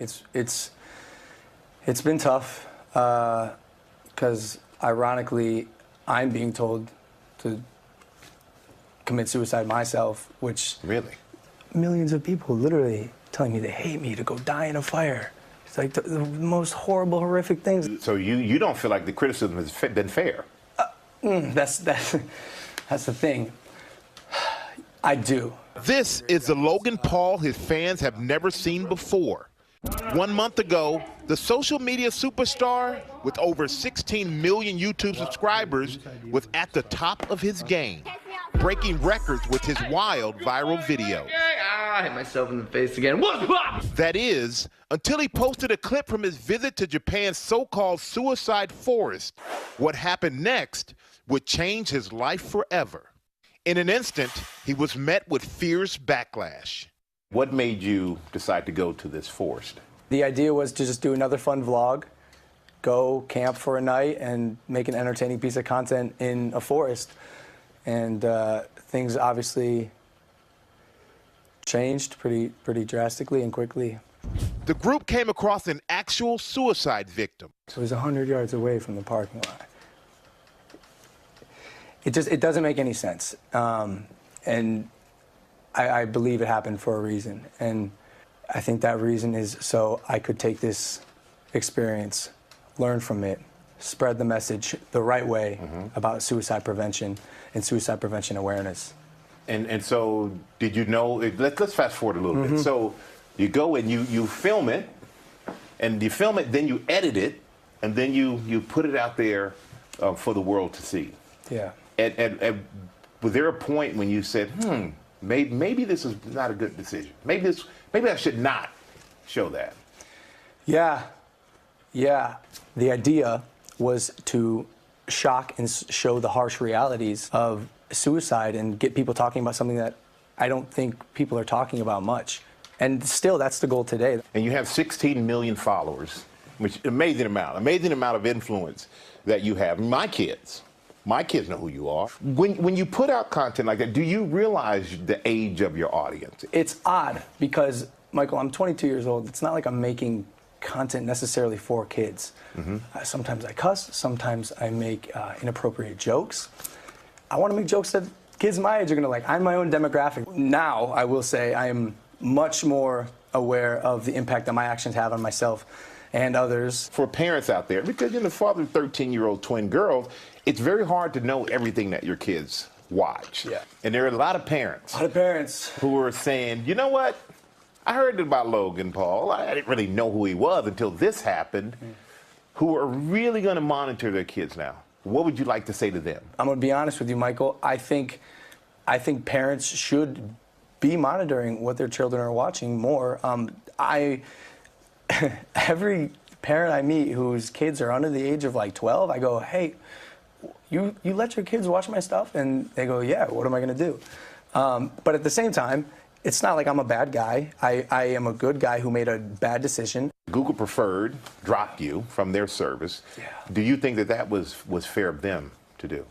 It's been tough because ironically, I'm being told to commit suicide myself, which really millions of people literally telling me they hate me to go die in a fire. It's like the most horrible, horrific things. So you don't feel like the criticism has been fair? That's the thing. I do. This is the Logan Paul his fans have never seen before. 1 month ago, the social media superstar with over 16 million YouTube subscribers was at the top of his game, breaking records with his wild viral video. I hit myself in the face again. That is, until he posted a clip from his visit to Japan's so-called suicide forest. What happened next would change his life forever. In an instant, he was met with fierce backlash. What made you decide to go to this forest? The idea was to just do another fun vlog, go camp for a night, and make an entertaining piece of content in a forest. And things obviously changed pretty drastically and quickly. The group came across an actual suicide victim. So it was 100 yards away from the parking lot. It doesn't make any sense. And I believe it happened for a reason. And I think that reason is so I could take this experience, learn from it, spread the message the right way about suicide prevention and suicide prevention awareness. And so did you know, let's fast forward a little bit. So you go and you film it, and you film it, then you edit it, and then you put it out there for the world to see. Yeah. And was there a point when you said, maybe this is not a good decision. Maybe I should not show that. Yeah. The idea was to shock and show the harsh realities of suicide and get people talking about something that I don't think people are talking about much. And still, that's the goal today. And you have 16 million followers, which amazing amount of influence that you have. My kids know who you are. When you put out content like that, do you realize the age of your audience? It's odd because, Michael, I'm 22 years old. It's not like I'm making content necessarily for kids. Sometimes I cuss, sometimes I make inappropriate jokes. I want to make jokes that kids my age are going to like. I'm my own demographic. Now, I will say I am much more aware of the impact that my actions have on myself and others. For parents out there, because you're the father of 13-year-old twin girls, it's very hard to know everything that your kids watch. Yeah. And there are a lot of parents. Who are saying, you know what? I heard about Logan Paul. I didn't really know who he was until this happened. Who are really going to monitor their kids now. What would you like to say to them? I'm going to be honest with you, Michael. I think parents should be monitoring what their children are watching more. Every parent I meet whose kids are under the age of like 12, I go, hey, you let your kids watch my stuff? And they go, yeah, what am I going to do? But at the same time, it's not like I'm a bad guy. I am a good guy who made a bad decision. Google Preferred dropped you from their service. Yeah. Do you think that was fair of them to do?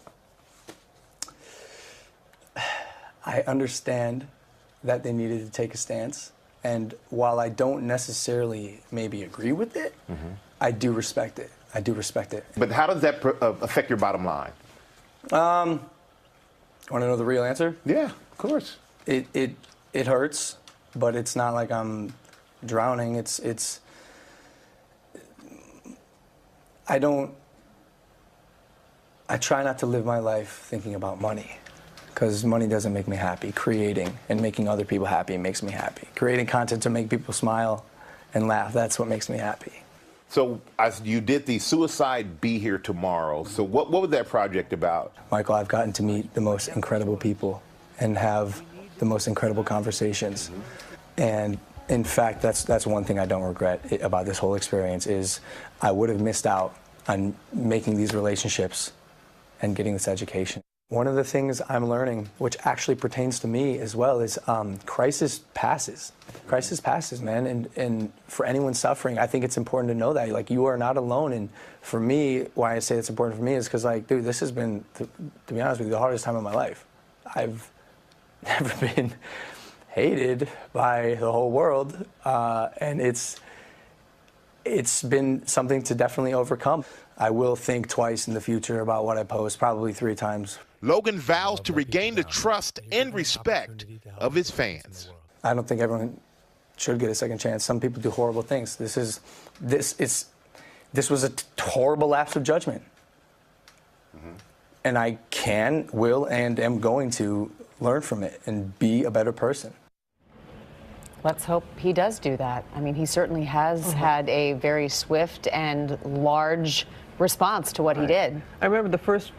I understand that they needed to take a stance. And while I don't necessarily maybe agree with it, I do respect it. I do respect it. But how does that affect your bottom line? Want to know the real answer? Yeah, of course. It hurts, but it's not like I'm drowning. I try not to live my life thinking about money, because money doesn't make me happy. Creating and making other people happy makes me happy. Creating content to make people smile and laugh, that's what makes me happy. So you did the Suicide Be Here Tomorrow. So what was that project about? Michael, I've gotten to meet the most incredible people and have the most incredible conversations. And in fact, that's one thing I don't regret about this whole experience is I would have missed out on making these relationships and getting this education. One of the things I'm learning, which actually pertains to me as well, is crisis passes. Crisis passes, man. And for anyone suffering, I think it's important to know that. Like, you are not alone. And for me, why I say it's important for me is because, like, dude, this has been, to be honest with you, the hardest time of my life. I've never been hated by the whole world. And it's it's been something to definitely overcome. I will think twice in the future about what I post, probably 3 times. Logan vows to regain the trust and respect of his fans. I don't think everyone should get a second chance. Some people do horrible things. This was a horrible lapse of judgment. And I will, and am going to learn from it and be a better person. Let's hope he does do that. I mean, he certainly has had a very swift and large response to what he did. I remember the first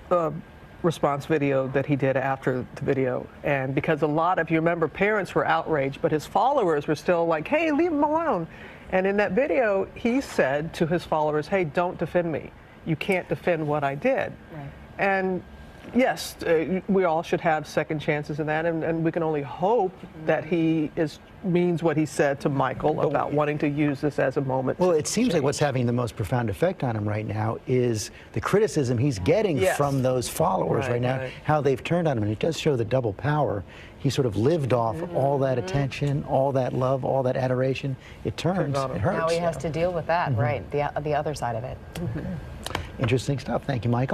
response video that he did after the video, and because a lot of, you remember, parents were outraged, but his followers were still like, hey, leave him alone. And in that video, he said to his followers, hey, don't defend me. You can't defend what I did. Right. And yes, we all should have second chances in that, and we can only hope that he means what he said to Michael about wanting to use this as a moment. Well, it seems like what's having the most profound effect on him right now is the criticism he's getting from those followers right now, how they've turned on him. And it does show the double power. He sort of lived off all that attention, all that love, all that adoration. It turns, it hurts. Now he has to deal with that, right, the other side of it. Interesting stuff. Thank you, Michael.